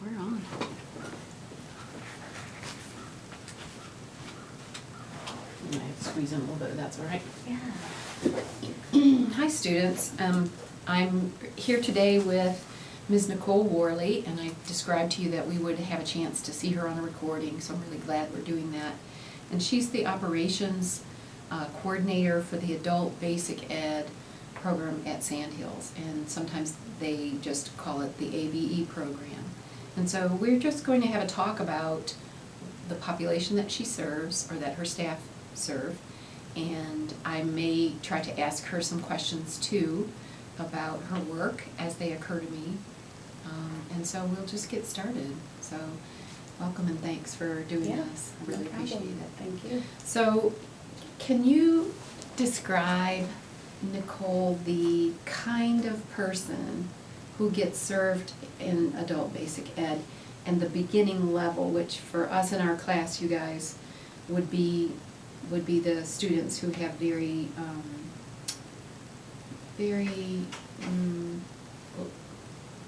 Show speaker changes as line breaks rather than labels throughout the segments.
We're on. You might have to squeeze in a little bit, that's all right.
Yeah.
Hi, students. I'm here today with Ms. Nicole Worley, and I described to you that we would have a chance to see her on a recording, so I'm really glad we're doing that. And she's the operations coordinator for the adult basic ed program at Sandhills, and sometimes they just call it the ABE program. And so we're just going to have a talk about the population that she serves, or that her staff serve, and I may try to ask her some questions too about her work as they occur to me. And so we'll just get started. So welcome and thanks for doing this. I really appreciate it.
Thank you.
So can you describe, Nicole, the kind of person who gets served in adult basic ed and the beginning level, which for us in our class, you guys, would be the students who have very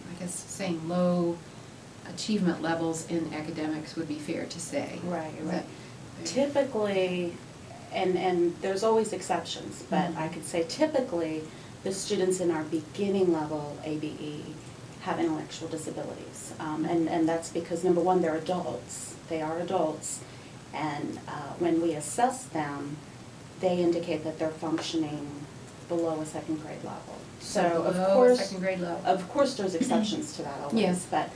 I guess saying low achievement levels in academics would be fair to say.
Right. Typically, and there's always exceptions, but I could say typically the students in our beginning level ABE have intellectual disabilities. And that's because, number one, they're adults. They are adults. And when we assess them, they indicate that they're functioning below a second grade level. So of course there's exceptions to that always.
Yes.
But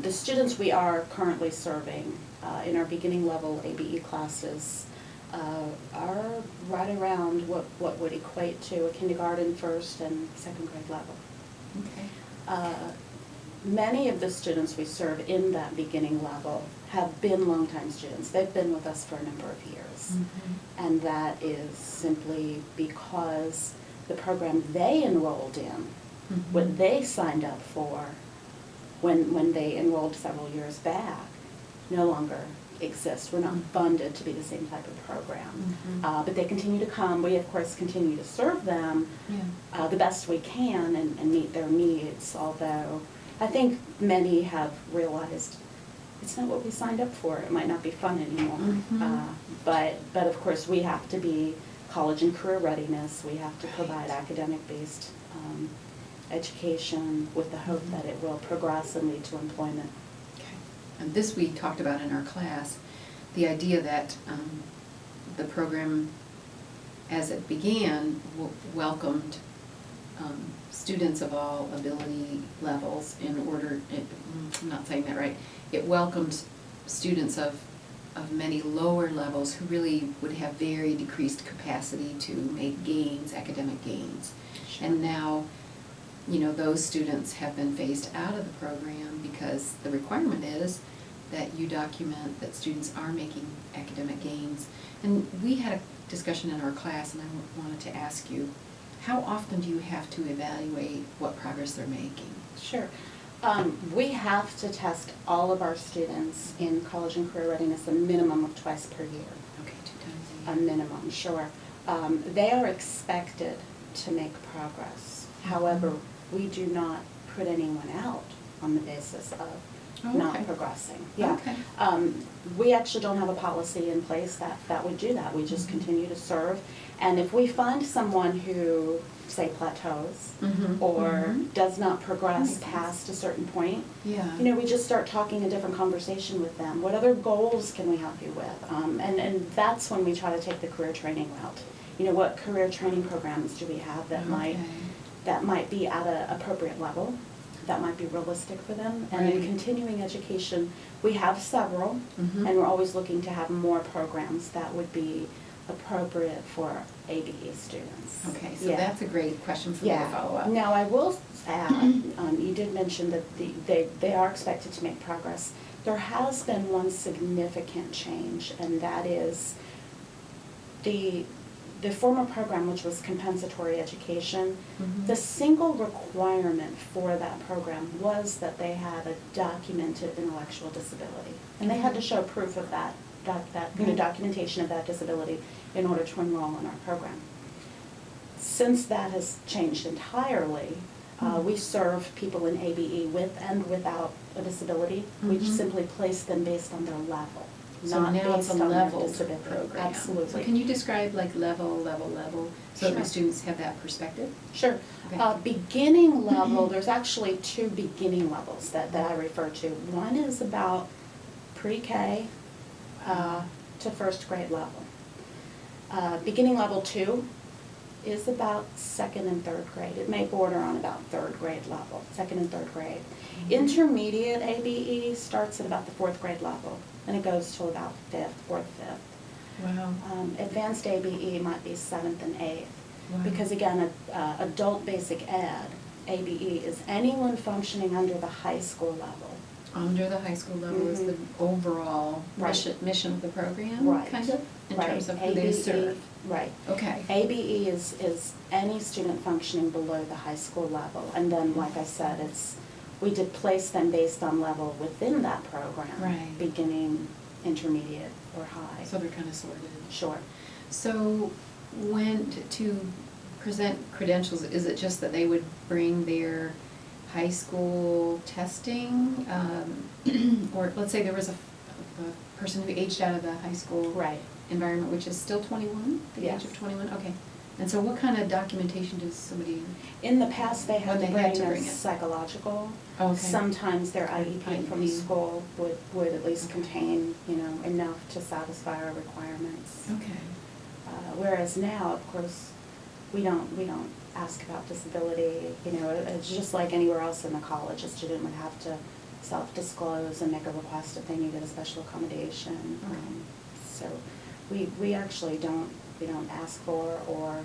the students we are currently serving in our beginning level ABE classes are right around what would equate to a kindergarten, first, and second grade level.
Okay.
Many of the students we serve in that beginning level have been longtime students. They've been with us for a number of years.
Mm-hmm.
And that is simply because the program they enrolled in,
Mm-hmm.
what they signed up for when they enrolled several years back, no longer exists. We're not funded to be the same type of program.
Mm-hmm.
But they continue to come. We, of course, continue to serve them the best we can and meet their needs, although I think many have realized it's not what we signed up for. It might not be fun anymore.
Mm-hmm.
But of course, we have to be college and career readiness. We have to provide academic-based education with the hope that it will progress and lead to employment.
Okay. And this we talked about in our class, the idea that the program, as it began, welcomed students of all ability levels in order, I'm not saying that right, it welcomed students of many lower levels who really would have very decreased capacity to make gains, academic gains.
Sure.
And now, you know, those students have been phased out of the program because the requirement is that you document that students are making academic gains. And we had a discussion in our class, and I wanted to ask you, how often do you have to evaluate what progress they're making?
Sure. We have to test all of our students in college and career readiness a minimum of twice per year.
Okay, 2 times a
A
year.
minimum, sure. They are expected to make progress. However, we do not put anyone out on the basis of not progressing. Yeah.
Okay.
We actually don't have a policy in place that would do that. We just continue to serve. And if we find someone who, say, plateaus or does not progress past a certain point,
Yeah.
you know, we just start talking a different conversation with them. What other goals can we help you with? And that's when we try to take the career training route. You know, what career training programs do we have that might be at an appropriate level, that might be realistic for them? And in continuing education, we have several, and we're always looking to have more programs that would be appropriate for ABE students.
Okay, so that's a great question for me to follow up.
Now, I will add, you did mention that they are expected to make progress. There has been one significant change, and that is the former program, which was compensatory education. The single requirement for that program was that they had a documented intellectual disability, and they had to show proof of that documentation of that disability in order to enroll in our program. Since that has changed entirely, We serve people in ABE with and without a disability. We just simply place them based on their level,
So
not
now it's
based
a
on their
level
disability.
program.
Absolutely.
So can you describe like level, so
Sure.
that students have that perspective?
Sure.
Okay.
Beginning level, there's actually two beginning levels that I refer to. One is about pre-K to first grade level. Beginning level 2 is about second and third grade. It may border on about third grade level, second and third grade. Intermediate ABE starts at about the fourth grade level, and it goes till about fourth, fifth.
Wow.
Advanced ABE might be seventh and eighth.
Wow.
Because again, adult basic ed, ABE, is anyone functioning under the high school level.
Under the high school level is the overall
Right.
mission of the program,
Right.
kind of, in
Right.
terms of who they serve.
Right.
Okay.
ABE is any student functioning below the high school level. And then, like I said, we did place them based on level within that program.
Right.
Beginning, intermediate, or high.
So they're kind of sorted.
Sure.
So when to present credentials, is it just that they would bring their high school testing? Or let's say there was a person who aged out of the high school
Right.
environment, which is still 21, the age
Yes.
of 21? Okay. And so what kind of documentation does somebody?
In the past, they had
When
to
they had
bring
to
a
bring it.
psychological.
Okay.
Sometimes their IEP from
IEP.
school would at least
Okay.
contain, enough to satisfy our requirements.
Okay.
Whereas now, of course, we don't ask about disability. It's just like anywhere else in the college. A student would have to self-disclose and make a request if they needed a special accommodation.
Okay.
So we actually don't ask for or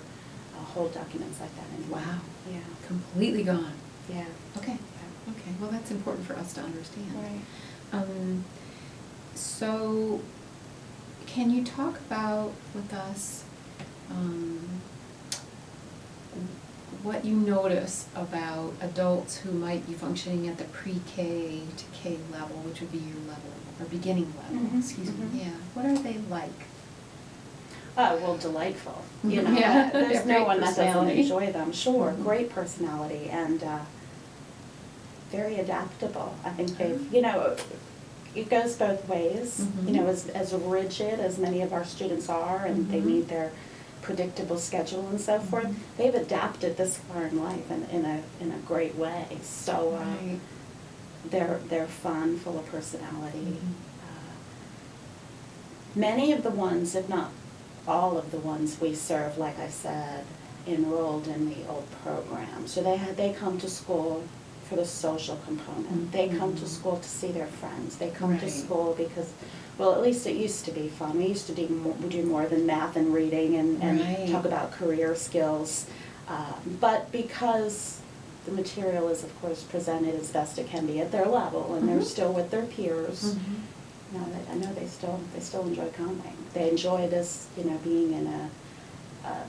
hold documents like that anymore.
Wow.
Yeah.
Completely gone.
Yeah.
Okay. Okay. Well, that's important for us to understand.
Right.
So, can you talk about with us what you notice about adults who might be functioning at the pre-K to K level, which would be your level, or beginning level,
Mhm,
excuse
mhm.
me, yeah. What are they like?
Oh, well, delightful.
Yeah,
There's
they have
no
great
one that doesn't
personality.
enjoy them. Sure,
Mhm.
great personality and very adaptable. I think they've, it goes both ways.
Mhm.
As rigid as many of our students are, and they
Mhm.
need their predictable schedule and so forth.
Mhm.
They've adapted this far in life in a great way. So
Right.
they're fun, full of personality.
Mhm.
Many of the ones, if not all of the ones we serve, like I said, enrolled in the old program. So they come to school for the social component. They come to school to see their friends. They come to
Right.
school because, well, at least it used to be fun. We used to do more than math and reading and
Right.
talk about career skills. But because the material is, of course, presented as best it can be at their level, and they're
Mhm.
still with their peers,
Mhm.
I know they still enjoy coming. They enjoy this, being in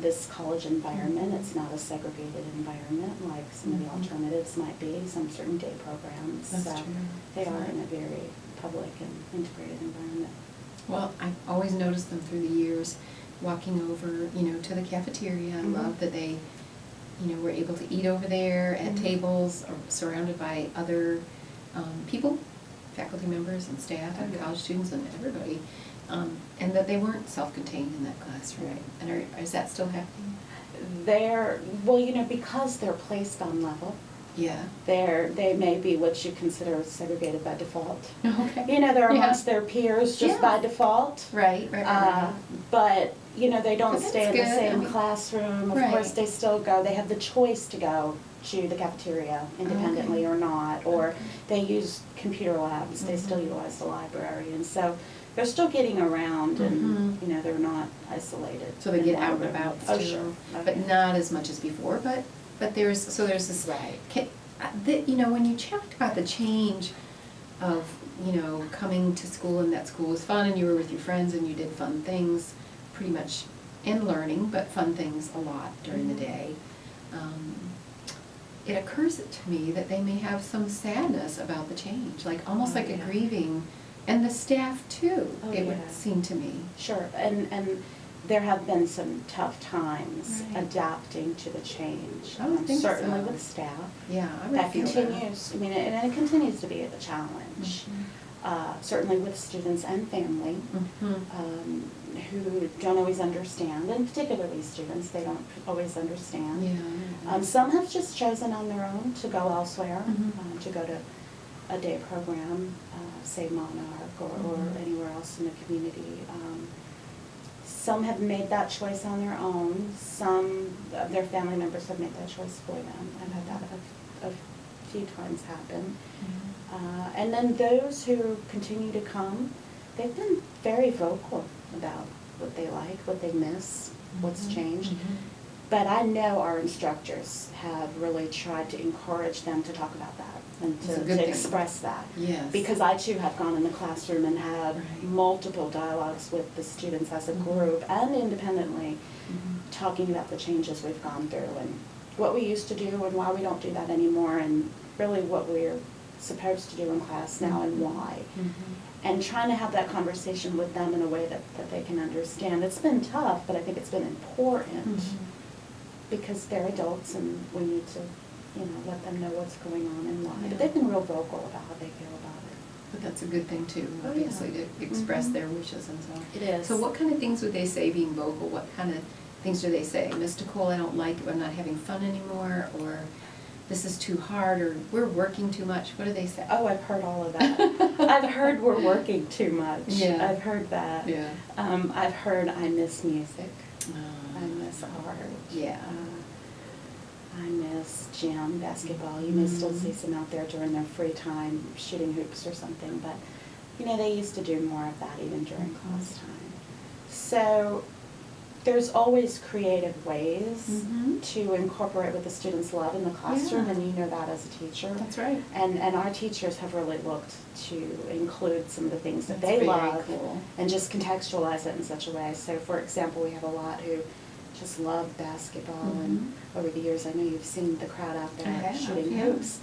this college environment. It's not a segregated environment like some of the
Mhm.
alternatives might be, some certain day programs.
That's
So
true.
they are in a very public and integrated environment.
Well, I've always noticed them through the years, walking over, to the cafeteria. I
Mhm.
love that they, were able to eat over there at
Mhm.
tables or surrounded by other people, faculty members and staff and
Okay.
college students and everybody, and that they weren't self-contained in that classroom.
Right.
And is that still happening?
Because they're placed on level,
Yeah.
they may be what you consider segregated by default.
Okay.
They're
Yeah.
amongst their peers just
Yeah.
by default.
Right.
But, they don't
But that's
stay in the
good.
same
I mean-
classroom. Of
Right.
course, they still go, they have the choice to go to the cafeteria independently
Okay.
or not, or
Okay.
they use computer labs, they still
Mhm.
utilize the library. And so they're still getting around and,
Mhm.
they're not isolated.
So they
in
get
one
out and
room.
about
Oh,
still,
sure.
but
Okay.
not as much as before. But there's this.
Right.
When you talked about the change of coming to school and that school was fun and you were with your friends and you did fun things, pretty much, and learning, but fun things a lot during the day. It occurs to me that they may have some sadness about the change, almost
Oh,
like a
yeah.
grieving, and the staff too.
Oh,
It would
yeah.
seem to me.
Sure, and there have been some tough times
Right.
adapting to the change.
I would think
certainly
so.
with staff.
Yeah, I would
That
feel
continues, I mean, and it continues to be a challenge.
Mhm.
Certainly with students and family
Mhm.
who don't always understand, and particularly students, they don't always understand.
Yeah.
Some have just chosen on their own to go elsewhere,
Mhm.
to go to a day program, say Monarch or
Mhm.
anywhere else in the community. Some have made that choice on their own. Some of their family members have made that choice for them. I've had that a few times happen.
Mhm.
And then those who continue to come, they've been very vocal about what they like, what they miss, what's
Mhm.
changed.
Mhm.
But I know our instructors have really tried to encourage them to talk about that and
It's a
to
good thing.
express that.
Yes.
Because I too have gone in the classroom and had
Right.
multiple dialogues with the students as a
Mhm.
group and independently,
Mhm.
talking about the changes we've gone through and what we used to do and why we don't do that anymore, and really what we're supposed to do in class now and why.
Mhm.
And trying to have that conversation with them in a way that they can understand. It's been tough, but I think it's been important
Mhm.
because they're adults and we need to, let them know what's going on and why.
Yeah.
But they've been real vocal about how they feel about it.
But that's a good thing too,
Oh,
obviously,
yeah.
to express
Mhm.
their wishes and so on.
It is.
So what kind of things would they say being vocal? What kind of things do they say? Miss Nicole, I don't like it, I'm not having fun anymore, or this is too hard, or we're working too much? What do they say?
Oh, I've heard all of that. I've heard we're working too much.
Yeah.
I've heard that.
Yeah.
I've heard I miss music.
Oh.
I miss art.
Yeah.
I miss gym, basketball. You may still
Mhm.
see some out there during their free time shooting hoops or something, but they used to do more of that even during class time. So there's always creative ways
Mhm.
to incorporate what the students love in the classroom,
Yeah.
and you know that as a teacher.
That's right.
And our teachers have really looked to include some of the things that
That's
they
very
love
cool.
and just contextualize it in such a way. So for example, we have a lot who just love basketball, and over the years I know you've seen the crowd out
I
there
have,
shooting
yeah.
hoops.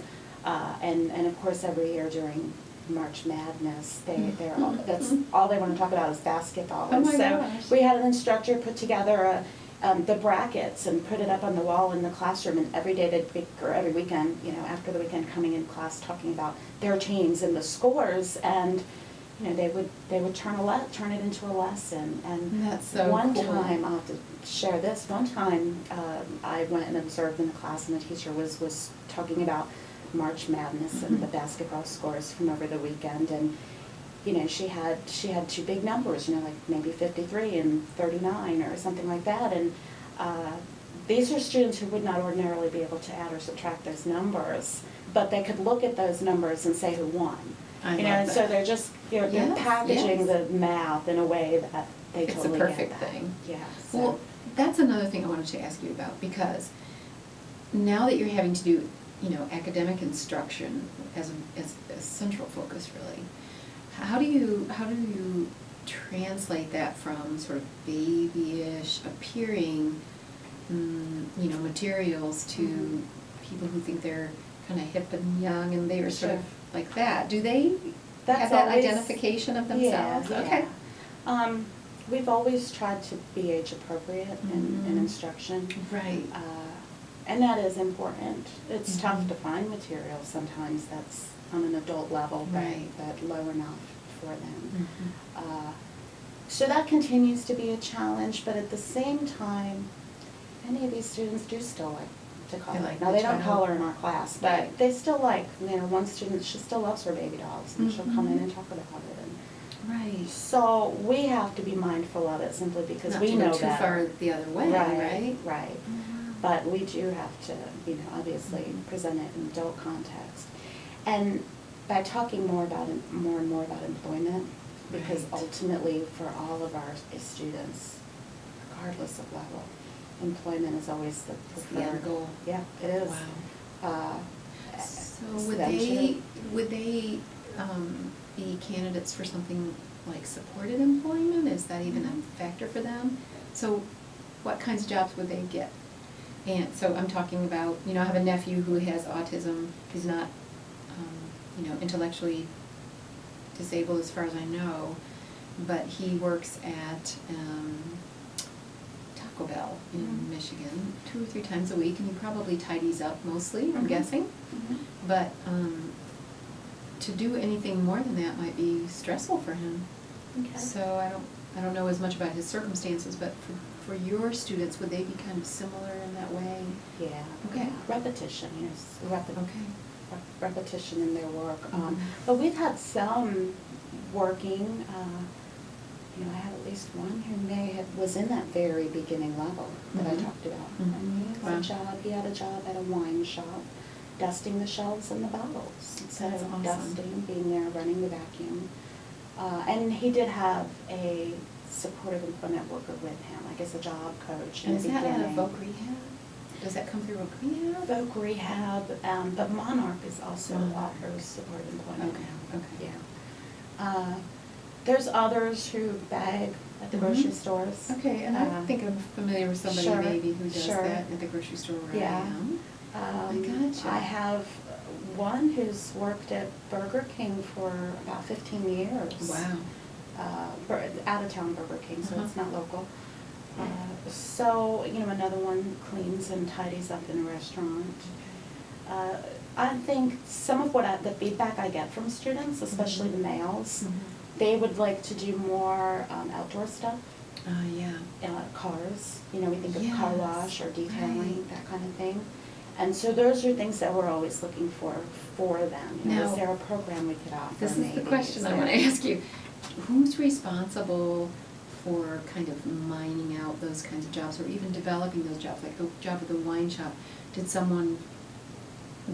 And of course every year during March Madness, that's all they want to talk about is basketball.
Oh
And
my
so
gosh.
we had an instructor put together the brackets and put it up on the wall in the classroom, and every day or every weekend, after the weekend, coming in class talking about their teams and the scores, and they would turn it into a lesson. And
That's so
one
cool.
time, I'll have to share this. One time, I went and observed in the class, and the teacher was talking about March Madness and the basketball scores from over the weekend, and she had two big numbers, like maybe 53 and 39 or something like that, and these are students who would not ordinarily be able to add or subtract those numbers, but they could look at those numbers and say who won.
I love
And so
that.
they're just they're
Yes,
packaging
yes.
the math in a way that they
It's a
totally
perfect
get that.
thing.
Yeah. So.
Well, that's another thing I wanted to ask you about, because now that you're having to do, academic instruction as a central focus, really, how do you translate that from sort of babyish appearing, materials to
Mhm.
people who think they're kind of hip and young and they're sort of
Sure.
like that? Do they
That's
have that
always-
identification of themselves?
Yeah,
Okay.
yeah. We've always tried to be age appropriate in
Mhm.
instruction.
Right.
And that is important. It's tough
Mhm.
to find material sometimes that's on an adult level,
Right.
but low enough for them.
Mhm.
So that continues to be a challenge, but at the same time, many of these students do still like to color.
like
Now,
the
they don't
child.
color in our class, but
Right.
they still like, one student, she still loves her baby dolls, and she'll come in
Mhm.
and talk about it. And
Right.
so we have to be mindful of it simply because
Not
we
to
know
go too
better.
far the other way, right?
Right.
Mhm.
But we do have to, obviously present it in adult context. And by talking more and more about employment, because
Right.
ultimately for all of our students, regardless of level, employment is always the
It's
preferred.
the end goal.
Yeah, it is.
Wow.
So
So would they be candidates for something like supported employment? Is that even a factor for them? So what kinds of jobs would they get? And so I'm talking about, I have a nephew who has autism. He's not, intellectually disabled as far as I know, but he works at Taco Bell in
Mhm.
Michigan 2 or 3 times a week, and he probably tidies up mostly, I'm
Mhm.
guessing.
Mhm.
But to do anything more than that might be stressful for him.
Okay.
So I don't know as much about his circumstances, but for your students, would they be kind of similar in that way?
Yeah.
Okay.
Yeah. Repetition, yes.
Okay.
Repetition in their work.
Mhm.
But we've had some working, I had at least one who was in that very beginning level that I
Mhm.
talked about.
Mhm.
And
Wow.
he had a job at a wine shop, dusting the shelves and the bottles. Instead
That's
of
awesome.
dusting, being there, running the vacuum. And he did have a supportive employment worker with him, I guess a job coach in
And
the
is that
beginning.
out of Voc Rehab? Does that come through Voc Rehab?
Voc Rehab, but Monarch is also
Monarch.
offers supportive employment.
Okay, okay.
Yeah. There's others who bag at the grocery
Mhm.
stores.
Okay, and I think I'm familiar with somebody
Sure,
maybe who does
sure.
that at the grocery store where
Yeah.
I am. I gotcha.
I have one who's worked at Burger King for about 15 years.
Wow.
Out-of-town Burger King, so it's
Uh-huh.
not local. So, another one cleans and tidies up in a restaurant. I think some of the feedback I get from students, especially the males,
Mhm.
they would like to do more outdoor stuff.
Yeah.
Cars, we think of car
Yes,
wash or detailing,
right.
that kind of thing. And so those are things that we're always looking for them.
Now,
is there a program we could offer?
This is the
maybe?
question I
Is
want to
there-
ask you. Who's responsible for kind of mining out those kinds of jobs, or even developing those jobs, like the job at the wine shop? Did someone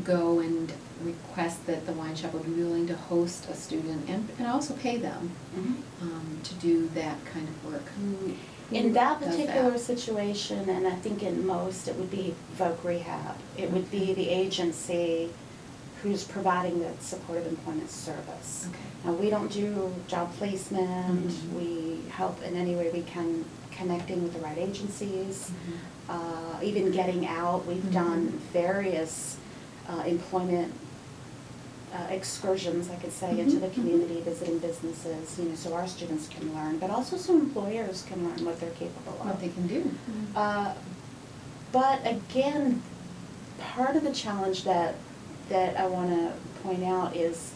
go and request that the wine shop would be willing to host a student and also pay them
Mhm.
to do that kind of work? Who
In that
does
particular situation, and I think in most, it would be Voc Rehab. It would be the agency who's providing that supportive employment service.
Okay.
Now, we don't do job placement.
Mhm.
We help in any way we can, connecting with the right agencies,
Mhm.
even getting out. We've
Mhm.
done various employment excursions, I could say, into the
Mhm.
community, visiting businesses, so our students can learn, but also so employers can learn what they're capable of.
What they can do.
But again, part of the challenge that I want to point out is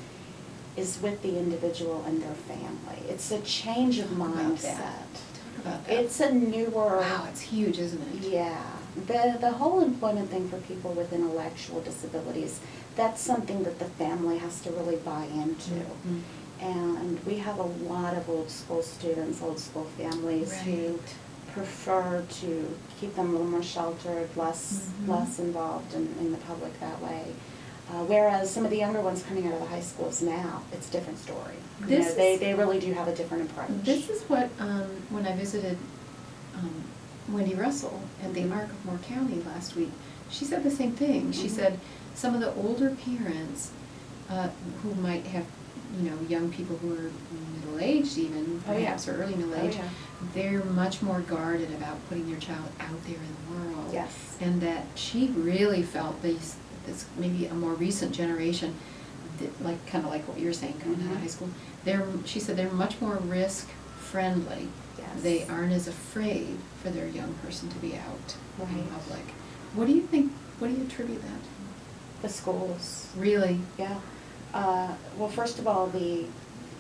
with the individual and their family. It's a change of
Talk about
mindset.
that. Talk about that.
It's a newer.
Wow, it's huge, isn't it?
Yeah. The whole employment thing for people with intellectual disabilities, that's something that the family has to really buy into.
Mhm.
And we have a lot of old school students, old school families who
Right.
prefer to keep them a little more sheltered, less
Mhm.
involved in the public that way. Whereas some of the younger ones coming out of the high schools now, it's a different story.
This is-
They really do have a different approach.
This is what, when I visited Wendy Russell at the
Mhm.
ARC of Moore County last week, she said the same thing. She
Mhm.
said some of the older parents who might have, young people who are middle-aged even,
Oh, yeah.
perhaps, or early middle age,
Oh, yeah.
they're much more guarded about putting their child out there in the world.
Yes.
And that she really felt this maybe a more recent generation, kind of like what you're saying, coming out of
Mhm.
high school, she said they're much more risk-friendly.
Yes.
They aren't as afraid for their young person to be out in
Right.
public. What do you think, what do you attribute that to?
The schools.
Really?
Yeah. Well, first of all,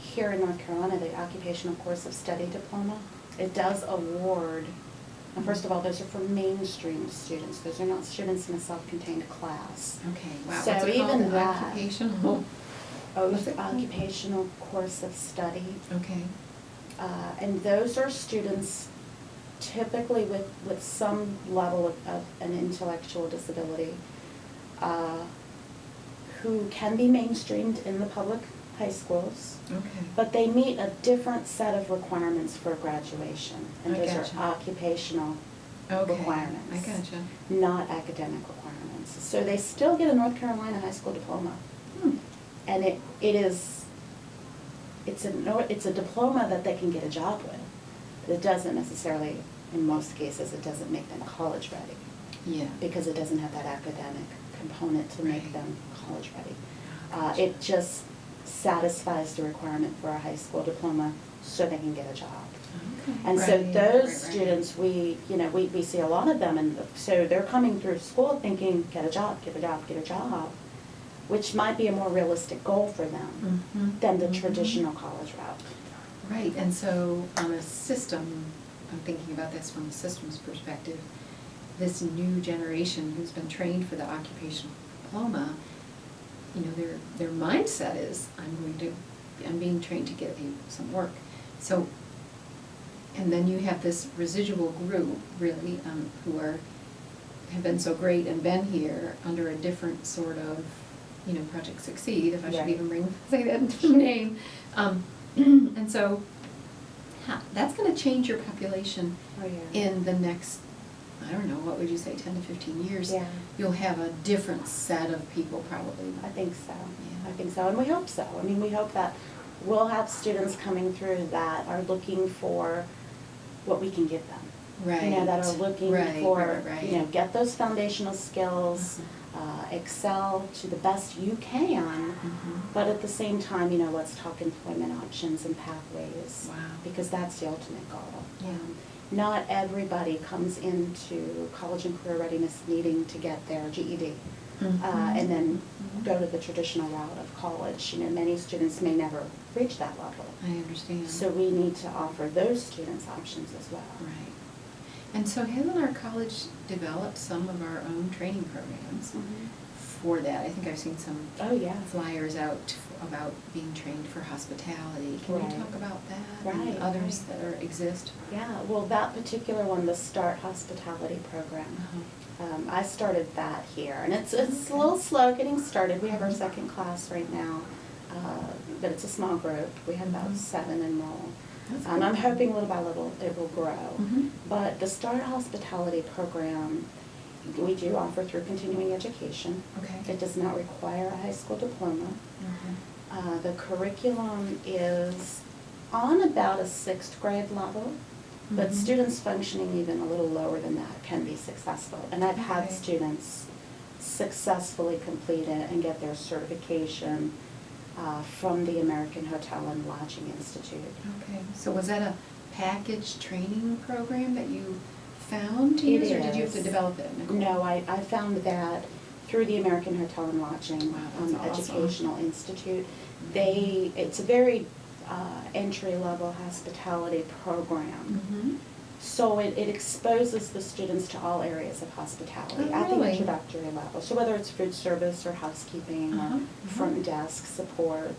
here in North Carolina, the Occupational Course of Study Diploma, it does award, and first of all, those are for mainstream students. Those are not students in a self-contained class.
Okay, wow.
So
What's it
even
called?
that-
Occupational? What's it called?
Occupational Course of Study.
Okay.
And those are students typically with some level of an intellectual disability who can be mainstreamed in the public high schools,
Okay.
but they meet a different set of requirements for graduation. And
I
those
gotcha.
are occupational requirements.
I gotcha.
Not academic requirements. So they still get a North Carolina high school diploma.
Hmm.
And it's a diploma that they can get a job with. But it doesn't necessarily, in most cases, it doesn't make them college ready,
Yeah.
because it doesn't have that academic component to make
Right.
them college ready.
Gotcha.
It just satisfies the requirement for a high school diploma so they can get a job. And so
Right,
those
right.
students, we see a lot of them, and so they're coming through school thinking, get a job, get a job, get a job, which might be a more realistic goal for them than the traditional college route.
Right, and so on a system, I'm thinking about this from a systems perspective, this new generation who's been trained for the occupational diploma, you know, their mindset is, I'm being trained to get some work. So, and then you have this residual group, really, who have been so great and been here under a different sort of, you know, Project Succeed, if I should even say that into the name. And so that's going to change your population in the next, I don't know, what would you say, 10 to 15 years?
Yeah.
You'll have a different set of people probably.
I think so.
Yeah.
I think so, and we hope so. I mean, we hope that we'll have students coming through that are looking for what we can give them.
Right.
You know, that are looking for,
right.
you know, get those foundational skills, excel to the best you can, but at the same time, you know, let's talk employment options and pathways.
Wow.
Because that's the ultimate goal.
Yeah.
Not everybody comes into college and career readiness needing to get their GED. And then go to the traditional route of college. You know, many students may never reach that level.
I understand.
So we need to offer those students options as well.
Right. And so hasn't our college developed some of our own training programs for that? I think I've seen some flyers out about being trained for hospitality. Can you talk about that and others that exist?
Yeah, well, that particular one, the START Hospitality Program, I started that here, and it's a little slow getting started. We have our second class right now, but it's a small group. We have about 7 enrolled.
Cool.
I'm hoping little by little it will grow. But the START Hospitality Program, we do offer through continuing education.
Okay.
It does not require a high school diploma. The curriculum is on about a 6th grade level, but students functioning even a little lower than that can be successful. And I've had students successfully complete it and get their certification from the American Hotel and Lodging Institute.
Okay, so was that a package training program that you found to use, or did you have to develop it, Nicole?
No, I found that through the American Hotel and Lodging Educational Institute. It's a very entry-level hospitality program. So it exposes the students to all areas of hospitality at the introductory level. So whether it's food service or housekeeping or front desk support,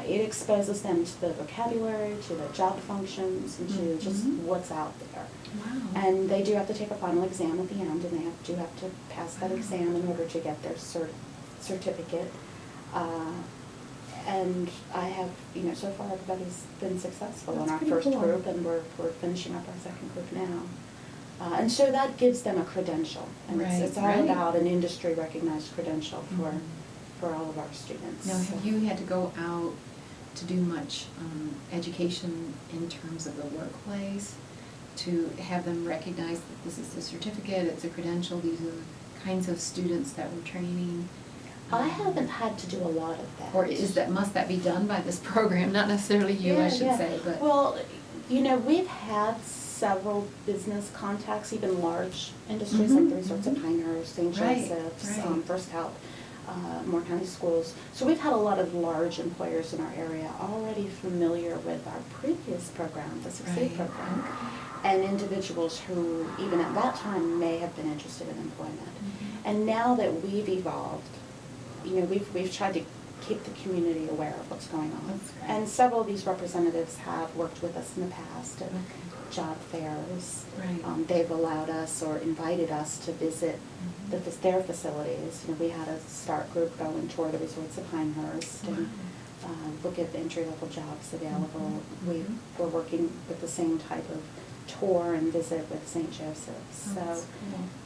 it exposes them to the vocabulary, to the job functions, and to just what's out there.
Wow.
And they do have to take a final exam at the end, and they do have to pass that exam in order to get their certificate. And I have, you know, so far everybody's been successful in our first group, and we're finishing up our second group now. And so that gives them a credential, and it's all about an industry recognized credential for all of our students.
Now, have you had to go out to do much education in terms of the workplace to have them recognize that this is a certificate, it's a credential, these are the kinds of students that we're training?
I haven't had to do a lot of that.
Or must that be done by this program? Not necessarily you, I should say, but.
Well, you know, we've had several business contacts, even large industries like the Resorts of Pinehurst, St. Joseph's, First Help, Moore County Schools. So we've had a lot of large employers in our area already familiar with our previous program, the Succeed program, and individuals who, even at that time, may have been interested in employment. And now that we've evolved, you know, we've tried to keep the community aware of what's going on. And several of these representatives have worked with us in the past at job fairs. They've allowed us or invited us to visit their facilities. You know, we had a START group go and tour the Resorts of Pinehurst and look at the entry-level jobs available. We're working with the same type of tour and visit with St. Joseph's. So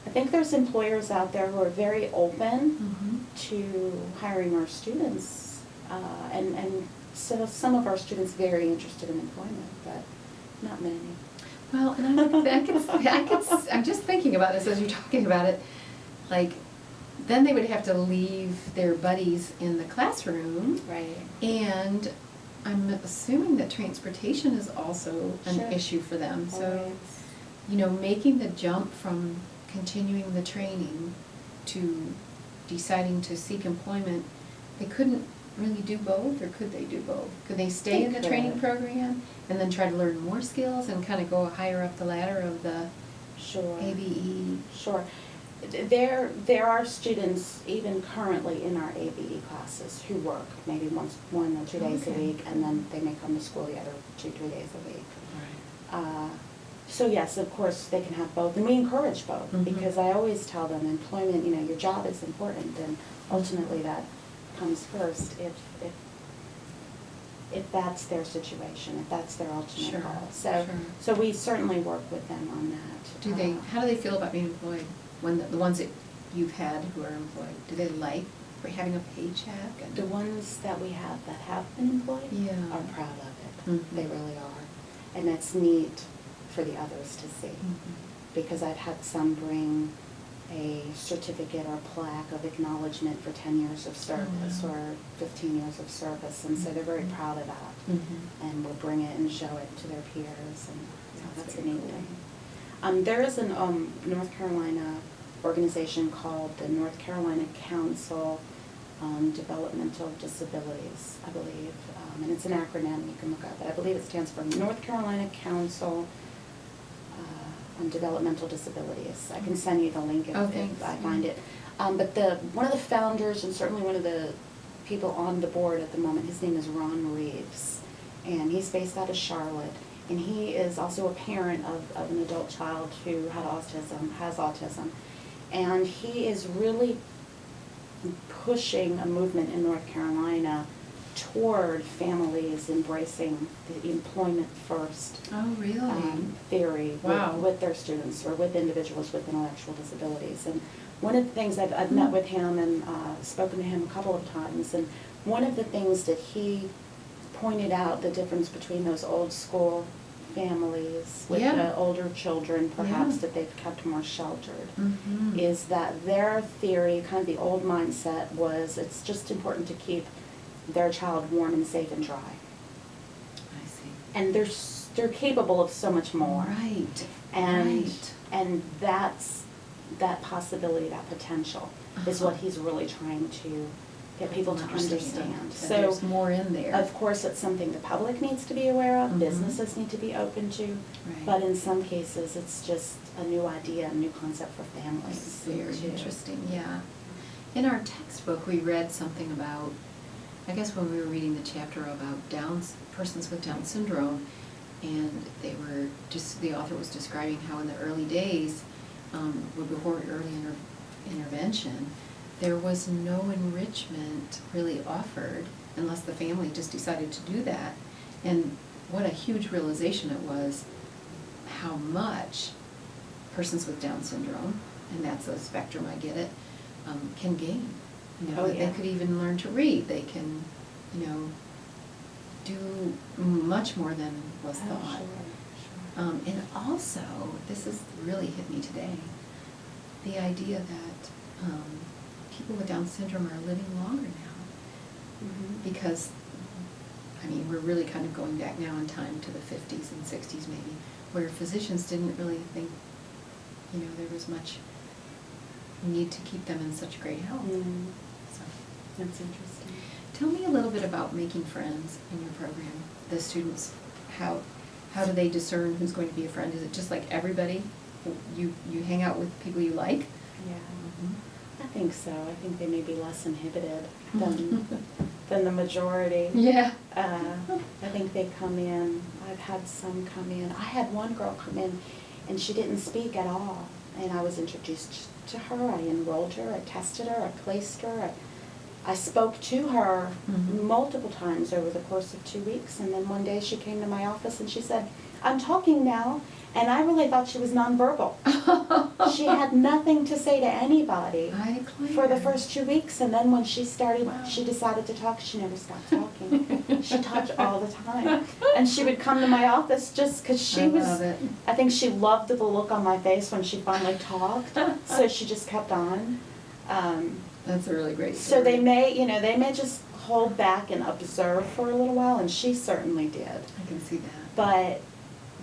I think there's employers out there who are very open to hiring our students, and so some of our students very interested in employment, but not many.
Well, and I'm just thinking about this as you're talking about it, like, then they would have to leave their buddies in the classroom. And I'm assuming that transportation is also an
Sure.
issue for them. So,
Always.
you know, making the jump from continuing the training to deciding to seek employment, they couldn't really do both, or could they do both? Could they stay
They
in the training
could.
program and then try to learn more skills and kind of go higher up the ladder of the
Sure.
ABE?
Sure. There are students, even currently in our ABE classes, who work maybe one or 2 days a
Okay.
week, and then they may come to school the other 2-3 days a week.
Right.
So yes, of course, they can have both, and we encourage both,
Mhm.
because I always tell them employment, you know, your job is important, and ultimately that comes first if that's their situation, if that's their ultimate
Sure,
goal.
sure.
So we certainly work with them on that.
How do they feel about being employed? When the ones that you've had who are employed, do they like having a paycheck? And
The ones that we have that have been employed
Yeah.
are proud of it.
Mhm.
They really are. And it's neat for the others to see.
Mhm.
Because I've had some bring a certificate or plaque of acknowledgement for 10 years of service
wow.
or 15 years of service, and so they're very
Mhm.
proud of that.
Mhm.
And will bring it and show it to their peers, and so that's a
very
neat
cool.
thing. There is an North Carolina organization called the North Carolina Council on Developmental Disabilities, I believe, and it's an acronym you can look up, but I believe it stands for North Carolina Council on Developmental Disabilities. I can send you the link if,
Thanks.
if I find it. But one of the founders, and certainly one of the people on the board at the moment, his name is Ron Reeves, and he's based out of Charlotte, and he is also a parent of an adult child who has autism, and he is really pushing a movement in North Carolina toward families embracing the employment first
Oh, really?
theory
Wow.
with their students or with individuals with intellectual disabilities. And one of the things I've met with him and spoken to him a couple of times, and one of the things that he pointed out, the difference between those old school families with
Yeah.
the older children, perhaps,
Yeah.
that they've kept more sheltered,
Mhm.
is that their theory, kind of the old mindset, was it's just important to keep their child warm and safe and dry.
I see.
And they're capable of so much more.
Right.
And
Right.
and that's that possibility, that potential, is what he's really trying to get people to understand.
That
So
there's more in there.
of course, it's something the public needs to be aware of,
Mhm.
businesses need to be open to,
Right.
but in some cases, it's just a new idea, a new concept for
This
families.
is very
too.
interesting, yeah. In our textbook, we read something about, I guess when we were reading the chapter about persons with Down syndrome, and the author was describing how in the early days, before early intervention, there was no enrichment really offered unless the family just decided to do that. And what a huge realization it was how much persons with Down syndrome, and that's a spectrum, I get it, can gain. You know,
Oh,
that
yeah.
they could even learn to read. They can, you know, do much more than was
Oh,
thought.
sure.
And also, this has really hit me today, the idea that people with Down syndrome are living longer now.
Mhm.
Because, I mean, we're really kind of going back now in time to the 50s and 60s maybe, where physicians didn't really think, you know, there was much need to keep them in such great health.
Mm.
So,
That's interesting.
tell me a little bit about making friends in your program. The students, how do they discern who's going to be a friend? Is it just like everybody? You hang out with people you like?
Yeah.
Mm-hmm.
I think so. I think they may be less inhibited than the majority.
Yeah.
I think they come in. I've had some come in. I had one girl come in, and she didn't speak at all. And I was introduced to her. I enrolled her. I tested her. I placed her. I spoke to her
Mhm.
multiple times over the course of 2 weeks. And then one day she came to my office and she said, "I'm talking now." And I really thought she was nonverbal. She had nothing to say to anybody
I declare.
for the first 2 weeks, and then when she started,
Wow.
she decided to talk. She never stopped talking. She talked all the time, and she would come to my office just because she
I
was.
love it.
I think she loved the look on my face when she finally talked, so she just kept on.
That's a really great
So
story.
they may just hold back and observe for a little while, and she certainly did.
I can see that.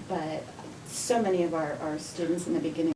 But so many of our students in the beginning